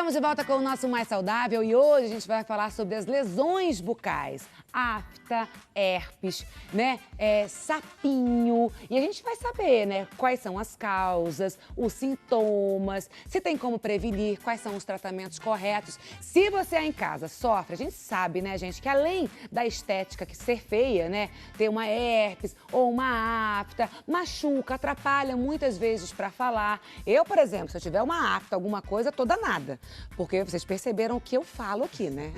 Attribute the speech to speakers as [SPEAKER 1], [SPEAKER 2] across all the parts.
[SPEAKER 1] Estamos de volta com o nosso Mais Saudável e hoje a gente vai falar sobre as lesões bucais. Afta, herpes, né? Sapinho. E a gente vai saber, né? Quais são as causas, os sintomas, se tem como prevenir, quais são os tratamentos corretos. Se você aí em casa sofre, a gente sabe, né, gente, que além da estética que ser feia, né? Ter uma herpes ou uma afta, machuca, atrapalha muitas vezes para falar. Eu, por exemplo, se eu tiver uma afta, alguma coisa, tô danada. Porque vocês perceberam o que eu falo aqui, né?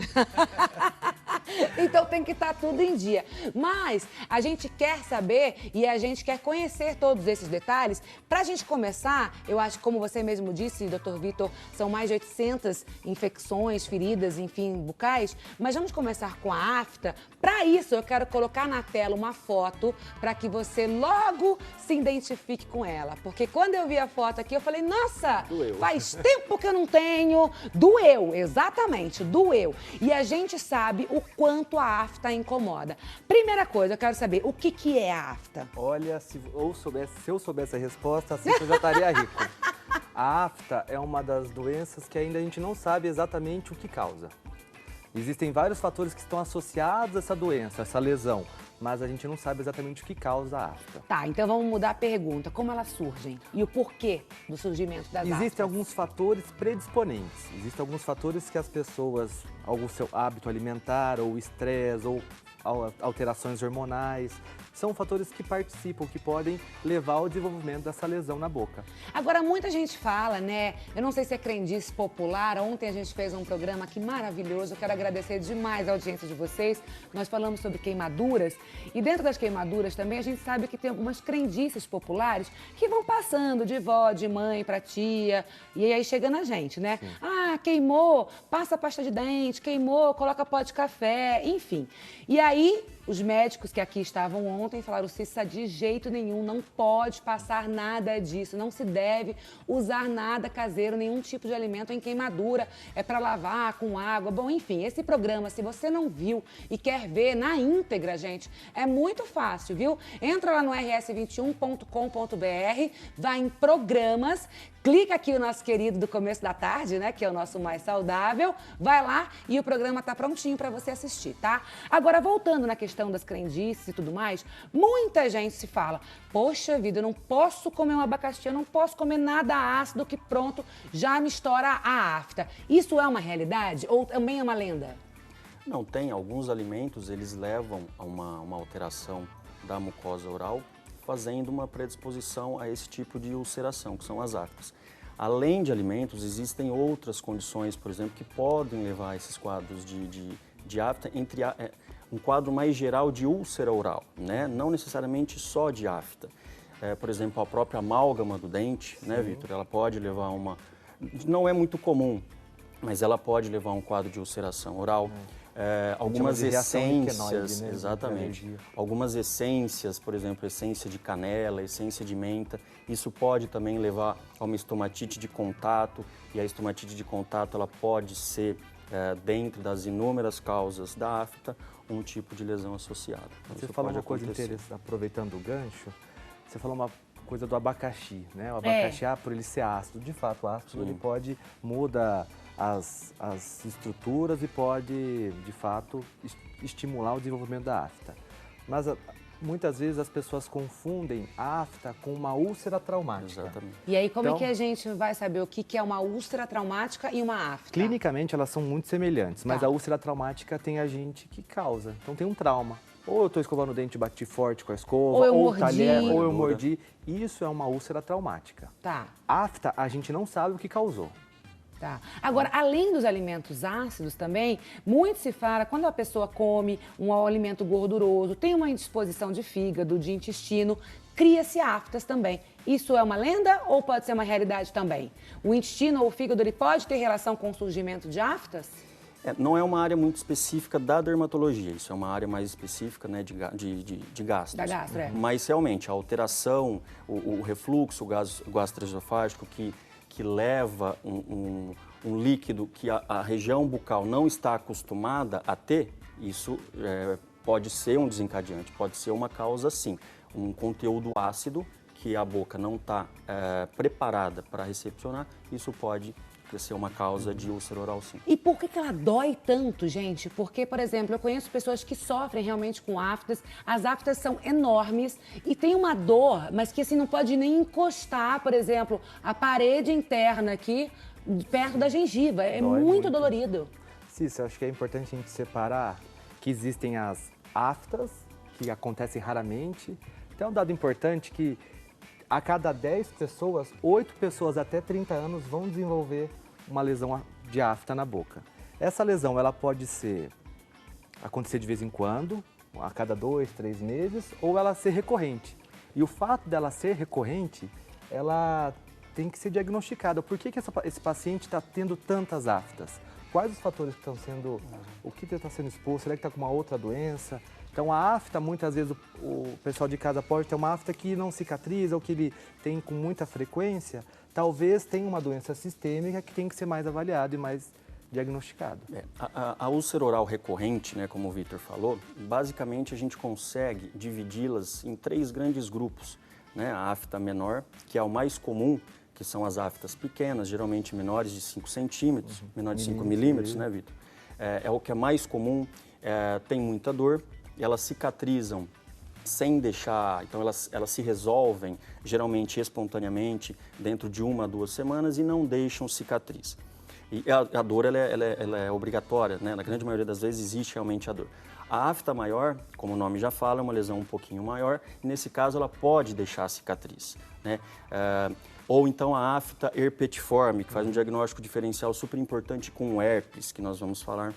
[SPEAKER 1] Então tem que estar tudo em dia. Mas a gente quer saber e a gente quer conhecer todos esses detalhes. Pra gente começar, eu acho que como você mesmo disse, Dr. Vitor, são mais de 800 infecções, feridas, enfim, bucais. Mas vamos começar com a afta. Pra isso, eu quero colocar na tela uma foto para que você logo se identifique com ela. Porque quando eu vi a foto aqui, eu falei, nossa,
[SPEAKER 2] doeu.
[SPEAKER 1] Faz tempo que eu não tenho. Doeu, exatamente, doeu. E a gente sabe o quanto a afta incomoda. Primeira coisa, eu quero saber, o que é a afta?
[SPEAKER 2] Olha, se eu soubesse a resposta, assim eu já estaria rico. A afta é uma das doenças que ainda a gente não sabe exatamente o que causa. Existem vários fatores que estão associados a essa doença, essa lesão, mas a gente não sabe exatamente o que causa a afta.
[SPEAKER 1] Tá, então vamos mudar a pergunta. Como elas surgem? E o porquê do surgimento das aftas?
[SPEAKER 2] Existem alguns fatores predisponentes. Existem alguns fatores que as pessoas, algum seu hábito alimentar, ou estresse, ou alterações hormonais, são fatores que participam, que podem levar ao desenvolvimento dessa lesão na boca.
[SPEAKER 1] Agora, muita gente fala, né? Eu não sei se é crendice popular. Ontem a gente fez um programa aqui maravilhoso. Eu quero agradecer demais a audiência de vocês. Nós falamos sobre queimaduras. E dentro das queimaduras também a gente sabe que tem algumas crendices populares que vão passando de vó, de mãe para tia. E aí chega na gente, né? Sim. Ah, queimou, passa pasta de dente, queimou, coloca pó de café, enfim. E aí, os médicos que aqui estavam ontem falaram, Cissa, de jeito nenhum, não pode passar nada disso, não se deve usar nada caseiro, nenhum tipo de alimento em queimadura, é para lavar com água. Bom, enfim, esse programa, se você não viu e quer ver na íntegra, gente, é muito fácil, viu? Entra lá no rs21.com.br, vai em programas, clica aqui o nosso querido do começo da tarde, né, que é o nosso Mais Saudável, vai lá e o programa tá prontinho para você assistir, tá? Agora, voltando na questão das crendices e tudo mais, muita gente se fala, poxa vida, eu não posso comer um abacaxi, eu não posso comer nada ácido que pronto, já me estoura a afta. Isso é uma realidade ou também é uma lenda?
[SPEAKER 3] Não, tem. Alguns alimentos, eles levam a uma alteração da mucosa oral, fazendo uma predisposição a esse tipo de ulceração, que são as aftas. Além de alimentos, existem outras condições, por exemplo, que podem levar a esses quadros de afta, um quadro mais geral de úlcera oral, né? Não necessariamente só de afta. Por exemplo, a própria amálgama do dente, né, Vitor? Ela pode levar não é muito comum, mas ela pode levar a um quadro de ulceração oral. Algumas essências, né? Exatamente. Algumas essências, por exemplo, essência de canela, essência de menta, isso pode também levar a uma estomatite de contato, e a estomatite de contato ela pode ser, dentro das inúmeras causas da afta, um tipo de lesão associada.
[SPEAKER 2] Você falou uma coisa interessante, aproveitando o gancho, você falou uma coisa do abacaxi, né? O abacaxi, por ele ser ácido, de fato, o ácido ele pode mudar as estruturas e pode, de fato, estimular o desenvolvimento da afta. Mas muitas vezes as pessoas confundem a afta com uma úlcera traumática.
[SPEAKER 3] Exatamente.
[SPEAKER 1] E aí, como é que a gente vai saber o que é uma úlcera traumática e uma afta?
[SPEAKER 2] Clinicamente, elas são muito semelhantes, mas a úlcera traumática tem agente que causa. Então, tem um trauma. Ou eu estou escovando o dente e bati forte com a escova,
[SPEAKER 1] ou eu
[SPEAKER 2] ou
[SPEAKER 1] mordi.
[SPEAKER 2] Talher, ou eu mordi. Isso é uma úlcera traumática.
[SPEAKER 1] Tá.
[SPEAKER 2] Afta, a gente não sabe o que causou.
[SPEAKER 1] Tá. Agora, além dos alimentos ácidos também, muito se fala, quando a pessoa come um alimento gorduroso, tem uma indisposição de fígado, de intestino, cria-se aftas também. Isso é uma lenda ou pode ser uma realidade também? O intestino ou o fígado, ele pode ter relação com o surgimento de aftas?
[SPEAKER 3] Não é uma área muito específica da dermatologia, isso é uma área mais específica, né, de gastros.
[SPEAKER 1] Da gastro,
[SPEAKER 3] Mas realmente a alteração, o refluxo gastroesofágico que leva um líquido que a região bucal não está acostumada a ter, isso pode ser um desencadeante, pode ser uma causa sim. Um conteúdo ácido que a boca não está preparada para recepcionar, isso pode ser uma causa de úlcera oral, sim.
[SPEAKER 1] E por que ela dói tanto, gente? Porque, por exemplo, eu conheço pessoas que sofrem realmente com aftas. As aftas são enormes e tem uma dor, mas que assim não pode nem encostar, por exemplo, a parede interna aqui, perto da gengiva. É muito dolorido.
[SPEAKER 2] Cícero, acho que é importante a gente separar que existem as aftas, que acontecem raramente. Tem um dado importante que a cada 10 pessoas, 8 pessoas até 30 anos vão desenvolver uma lesão de afta na boca. Essa lesão ela pode acontecer de vez em quando, a cada 2, 3 meses, ou ela ser recorrente. E o fato dela ser recorrente, ela tem que ser diagnosticada. Por que esse paciente está tendo tantas aftas? Quais os fatores que estão sendo, o que ele está sendo exposto? Será que está com uma outra doença? Então, a afta, muitas vezes, o pessoal de casa pode ter uma afta que não cicatriza ou que ele tem com muita frequência. Talvez tenha uma doença sistêmica que tem que ser mais avaliada e mais diagnosticada.
[SPEAKER 3] A úlcera oral recorrente, né, como o Vitor falou, basicamente a gente consegue dividi-las em 3 grandes grupos. Né? A afta menor, que é o mais comum, que são as aftas pequenas, geralmente menores de 5 centímetros, menores de 5 milímetros, né, Vitor? É o que é mais comum, tem muita dor. Elas cicatrizam sem deixar, então elas se resolvem geralmente espontaneamente dentro de 1 a 2 semanas e não deixam cicatriz. E a dor ela é obrigatória, né? Na grande maioria das vezes existe realmente a dor. A afta maior, como o nome já fala, é uma lesão um pouquinho maior e nesse caso ela pode deixar cicatriz, né? Ou então a afta herpetiforme, que faz um diagnóstico diferencial super importante com o herpes, que nós vamos falar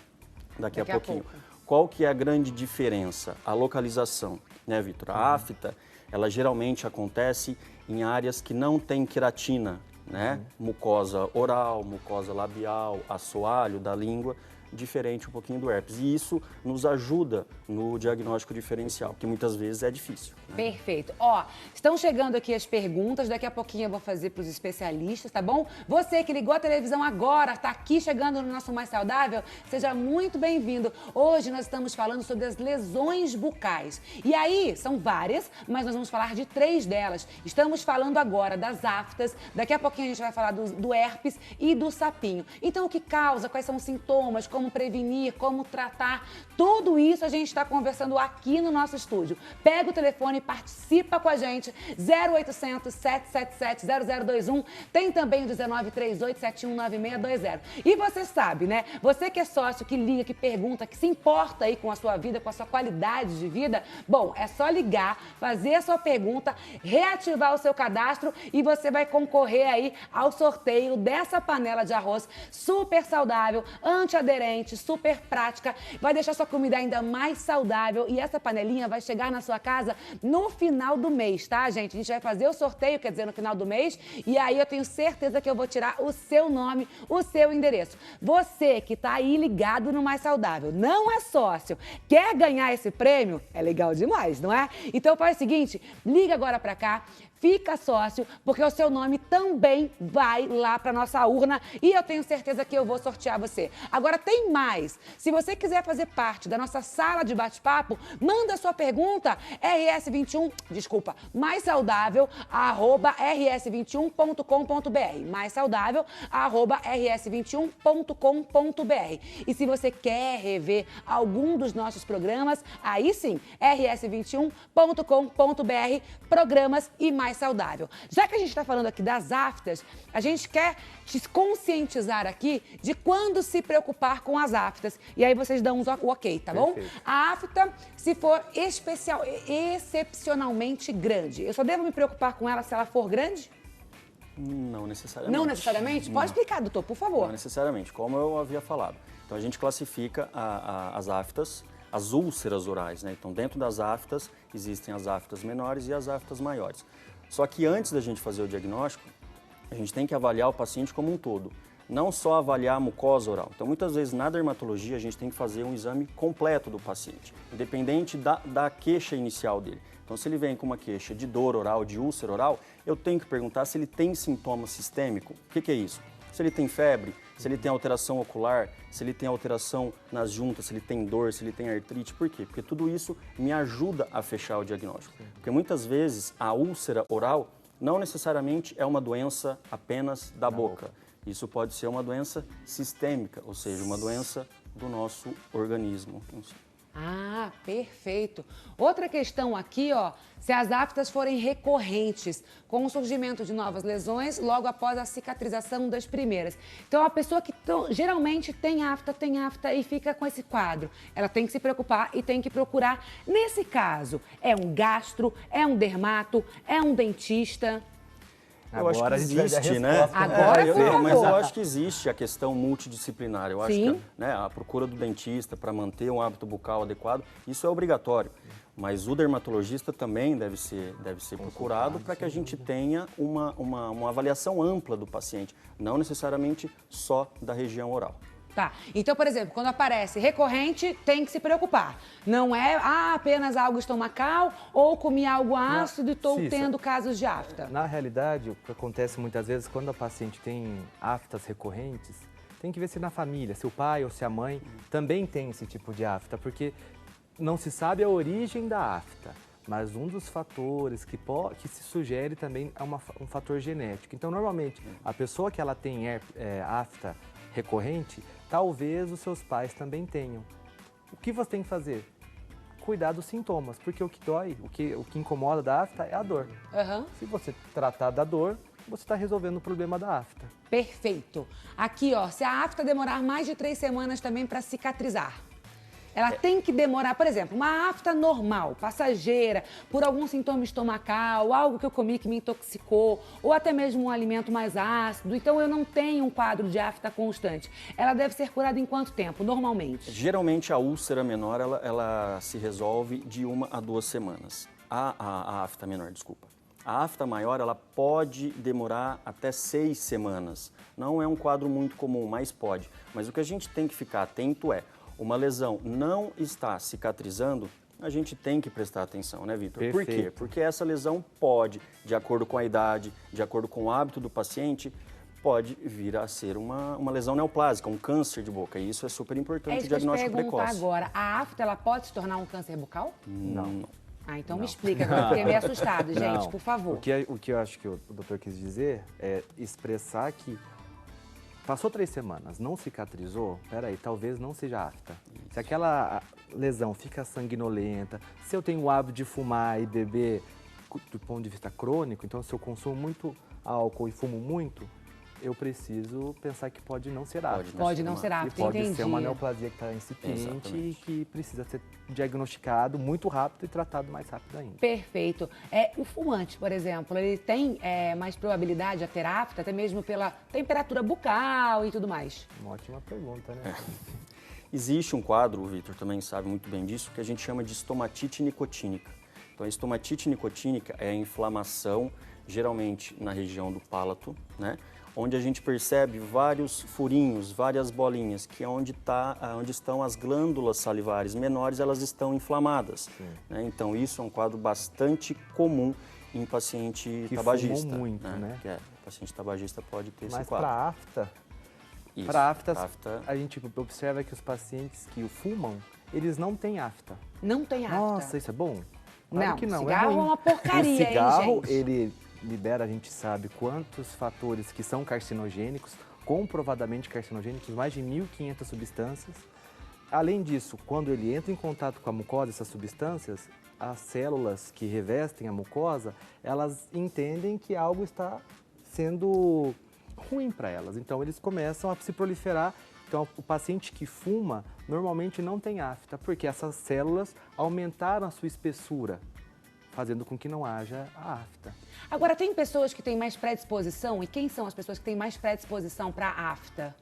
[SPEAKER 3] daqui a pouquinho. Qual que é a grande diferença? A localização, né, Vitor? A afta, ela geralmente acontece em áreas que não tem queratina, né? Mucosa oral, mucosa labial, assoalho da língua, diferente um pouquinho do herpes. E isso nos ajuda no diagnóstico diferencial, que muitas vezes é difícil. Né?
[SPEAKER 1] Perfeito. Ó, estão chegando aqui as perguntas, daqui a pouquinho eu vou fazer para os especialistas, tá bom? Você que ligou a televisão agora, está aqui chegando no nosso Mais Saudável, seja muito bem-vindo. Hoje nós estamos falando sobre as lesões bucais. E aí, são várias, mas nós vamos falar de 3 delas. Estamos falando agora das aftas, daqui a pouquinho a gente vai falar do herpes e do sapinho. Então, o que causa, quais são os sintomas, como prevenir, como tratar, tudo isso a gente está conversando aqui no nosso estúdio. Pega o telefone e participa com a gente, 0800 777 0021, tem também o 1938719620. E você sabe, né? Você que é sócio, que liga, que pergunta, que se importa aí com a sua vida, com a sua qualidade de vida, bom, é só ligar, fazer a sua pergunta, reativar o seu cadastro e você vai concorrer aí ao sorteio dessa panela de arroz super saudável, antiaderente, super prática, vai deixar sua comida ainda mais saudável e essa panelinha vai chegar na sua casa no final do mês, tá, gente? A gente vai fazer o sorteio, quer dizer, no final do mês, e aí eu tenho certeza que eu vou tirar o seu nome, o seu endereço. Você que tá aí ligado no Mais Saudável, não é sócio, quer ganhar esse prêmio? É legal demais, não é? Então faz o seguinte, liga agora pra cá, fica sócio, porque o seu nome também vai lá para nossa urna e eu tenho certeza que eu vou sortear você. Agora tem mais. Se você quiser fazer parte da nossa sala de bate-papo, manda sua pergunta mais saudável @rs21.com.br. Mais saudável @rs21.com.br. E se você quer rever algum dos nossos programas, aí sim, rs21.com.br, programas e mais saudável. Já que a gente está falando aqui das aftas, a gente quer te conscientizar aqui de quando se preocupar com as aftas. E aí vocês dão o ok, tá bom?
[SPEAKER 2] Perfeito.
[SPEAKER 1] A afta, se for excepcionalmente grande, eu só devo me preocupar com ela se ela for grande?
[SPEAKER 3] Não necessariamente.
[SPEAKER 1] Não necessariamente? Pode explicar, doutor, por favor.
[SPEAKER 3] Não necessariamente, como eu havia falado. Então a gente classifica as aftas, as úlceras orais, né? Então dentro das aftas existem as aftas menores e as aftas maiores. Só que antes da gente fazer o diagnóstico, a gente tem que avaliar o paciente como um todo, não só avaliar a mucosa oral. Então muitas vezes na dermatologia a gente tem que fazer um exame completo do paciente, independente da queixa inicial dele. Então se ele vem com uma queixa de dor oral, de úlcera oral, eu tenho que perguntar se ele tem sintoma sistêmico. O que é isso? Se ele tem febre, se ele tem alteração ocular, se ele tem alteração nas juntas, se ele tem dor, se ele tem artrite. Por quê? Porque tudo isso me ajuda a fechar o diagnóstico. Porque muitas vezes a úlcera oral não necessariamente é uma doença apenas da boca. Isso pode ser uma doença sistêmica, ou seja, uma doença do nosso organismo.
[SPEAKER 1] Ah, perfeito. Outra questão aqui, ó, se as aftas forem recorrentes, com o surgimento de novas lesões logo após a cicatrização das primeiras. Então, a pessoa que geralmente tem afta e fica com esse quadro, ela tem que se preocupar e tem que procurar. Nesse caso, é um gastro, é um dermato, é um dentista?
[SPEAKER 3] Eu acho que existe, né?
[SPEAKER 1] Agora,
[SPEAKER 3] mas eu acho que existe a questão multidisciplinar. Eu acho que a procura do dentista para manter um hábito bucal adequado, isso é obrigatório. Mas o dermatologista também deve ser procurado para que a gente tenha uma avaliação ampla do paciente, não necessariamente só da região oral.
[SPEAKER 1] Tá. Então, por exemplo, quando aparece recorrente, tem que se preocupar. Não é apenas algo estomacal ou comi algo ácido e estou tendo casos de afta.
[SPEAKER 2] Na realidade, o que acontece muitas vezes, quando a paciente tem aftas recorrentes, tem que ver se na família, se o pai ou se a mãe também tem esse tipo de afta, porque não se sabe a origem da afta. Mas um dos fatores que se sugere também é um fator genético. Então, normalmente, a pessoa que ela tem afta recorrente, talvez os seus pais também tenham. O que você tem que fazer? Cuidar dos sintomas, porque o que dói, o que incomoda da afta é a dor. Se você tratar da dor, você está resolvendo o problema da afta.
[SPEAKER 1] Perfeito. Aqui, ó, se a afta demorar mais de 3 semanas também para cicatrizar, ela tem que demorar, por exemplo, uma afta normal, passageira, por algum sintoma estomacal, algo que eu comi que me intoxicou, ou até mesmo um alimento mais ácido. Então, eu não tenho um quadro de afta constante. Ela deve ser curada em quanto tempo, normalmente?
[SPEAKER 3] Geralmente, a úlcera menor, ela se resolve de 1 a 2 semanas. A afta menor, desculpa. A afta maior, ela pode demorar até 6 semanas. Não é um quadro muito comum, mas pode. Mas o que a gente tem que ficar atento é, uma lesão não está cicatrizando, a gente tem que prestar atenção, né, Vitor? Por quê? Porque essa lesão pode, de acordo com a idade, de acordo com o hábito do paciente, pode vir a ser uma lesão neoplásica, um câncer de boca. E isso é super importante, o diagnóstico precoce.
[SPEAKER 1] Agora, a afta, ela pode se tornar um câncer bucal?
[SPEAKER 3] Não.
[SPEAKER 1] Ah, então me explica, eu fiquei meio assustado, gente, por favor.
[SPEAKER 2] O que eu acho que o doutor quis dizer é expressar que passou 3 semanas, não cicatrizou, peraí, talvez não seja afta. Se aquela lesão fica sanguinolenta, se eu tenho o hábito de fumar e beber do ponto de vista crônico, então se eu consumo muito álcool e fumo muito, eu preciso pensar que pode não ser afta.
[SPEAKER 1] Pode não ser afta,
[SPEAKER 2] pode
[SPEAKER 1] entendi.
[SPEAKER 2] ser uma neoplasia que está incipiente e que precisa ser diagnosticado muito rápido e tratado mais rápido ainda.
[SPEAKER 1] Perfeito. O fumante, por exemplo, ele tem mais probabilidade de ter afta, até mesmo pela temperatura bucal e tudo mais?
[SPEAKER 2] Uma ótima pergunta, né?
[SPEAKER 3] Existe um quadro, o Vitor também sabe muito bem disso, que a gente chama de estomatite nicotínica. Então, a estomatite nicotínica é a inflamação, geralmente na região do palato, né? Onde a gente percebe vários furinhos, várias bolinhas, que é onde estão as glândulas salivares menores, elas estão inflamadas. Né? Então, isso é um quadro bastante comum em paciente tabagista.
[SPEAKER 2] Fumou muito, né?
[SPEAKER 3] O paciente tabagista pode ter esse
[SPEAKER 2] Mas
[SPEAKER 3] quadro.
[SPEAKER 2] para afta, a gente observa que os pacientes que fumam, eles não têm afta.
[SPEAKER 1] Não tem afta?
[SPEAKER 2] Nossa, isso é bom? Claro
[SPEAKER 1] não,
[SPEAKER 2] que não,
[SPEAKER 1] cigarro é uma porcaria,
[SPEAKER 2] o cigarro,
[SPEAKER 1] hein, gente?
[SPEAKER 2] ele libera, a gente sabe quantos fatores que são carcinogênicos, comprovadamente carcinogênicos, mais de 1.500 substâncias. Além disso, quando ele entra em contato com a mucosa, essas substâncias, as células que revestem a mucosa, elas entendem que algo está sendo ruim para elas. Então, eles começam a se proliferar. Então, o paciente que fuma normalmente não tem afta, porque essas células aumentaram a sua espessura, fazendo com que não haja a afta.
[SPEAKER 1] Agora, tem pessoas que têm mais predisposição? E quem são as pessoas que têm mais predisposição para afta?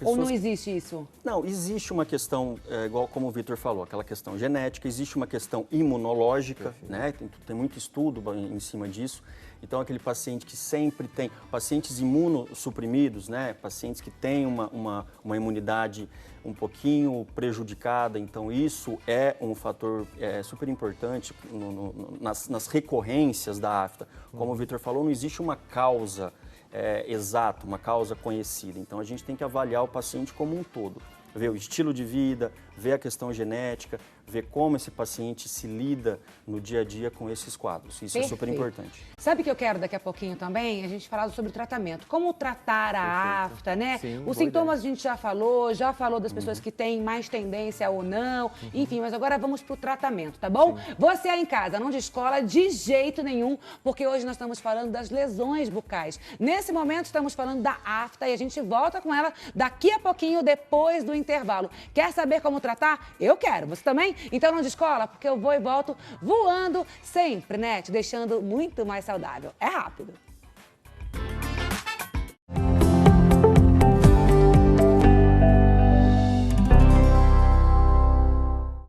[SPEAKER 1] Ou não existe isso?
[SPEAKER 3] Não, existe uma questão, igual como o Vitor falou, aquela questão genética, existe uma questão imunológica, né? Tem muito estudo em cima disso. Então, aquele paciente que sempre tem, pacientes imunossuprimidos, né? Pacientes que têm uma imunidade um pouquinho prejudicada, então isso é um fator super importante nas recorrências da afta. Como o Vitor falou, não existe uma causa exata, uma causa conhecida. Então, a gente tem que avaliar o paciente como um todo. Ver o estilo de vida, ver a questão genética, ver como esse paciente se lida no dia a dia com esses quadros. Isso é super importante.
[SPEAKER 1] Sabe o que eu quero daqui a pouquinho também? A gente falar sobre o tratamento. Como tratar a afta, né?
[SPEAKER 2] Sim,
[SPEAKER 1] os sintomas a gente já falou das pessoas que têm mais tendência ou não, enfim, mas agora vamos pro tratamento, tá bom? Você aí em casa, não descola de jeito nenhum, porque hoje nós estamos falando das lesões bucais. Nesse momento estamos falando da afta e a gente volta com ela daqui a pouquinho, depois do intervalo. Quer saber como tratar? Eu quero. Você também? Então não descola, porque eu vou e volto voando sempre, né? Te deixando muito mais saudável. É rápido.